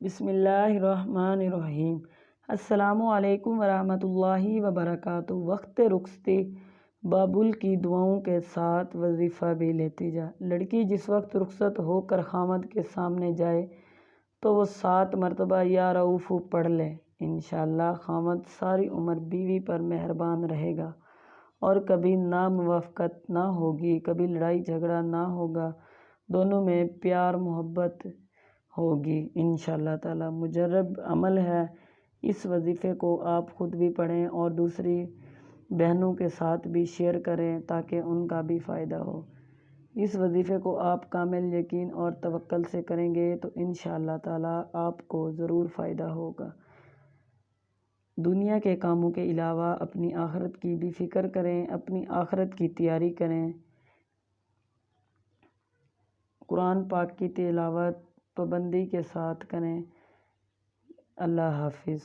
بسم اللہ الرحمن الرحیم۔ السلام علیکم ورحمۃ اللہ وبرکاتہ۔ وقت رخصتی بابل کی دعاؤں کے ساتھ وظیفہ بھی لیتی جا۔ لڑکی جس وقت رخصت ہو کر خامد کے سامنے جائے تو وہ 7 مرتبہ یا رؤوف پڑھ لے۔ انشاءاللہ خامد ساری عمر بیوی پر مہربان رہے گا اور کبھی ناموافقت نہ ہوگی، کبھی لڑائی جھگڑا نہ ہوگا، دونوں میں پیار محبت ہوگی انشاءاللہ تعالی۔ مجرب عمل ہے، اس وظیفے کو آپ خود بھی پڑھیں اور دوسری بہنوں کے ساتھ بھی شیئر کریں تاکہ ان کا بھی فائدہ ہو۔ اس وظیفے کو آپ کامل یقین اور توکل سے کریں گے تو انشاءاللہ تعالی آپ کو ضرور فائدہ ہوگا۔ دنیا کے کاموں کے علاوہ اپنی آخرت کی بھی فکر کریں، اپنی آخرت کی تیاری کریں۔ قرآن پاک کی تلاوت پابندی کے ساتھ کریں۔ اللہ حافظ۔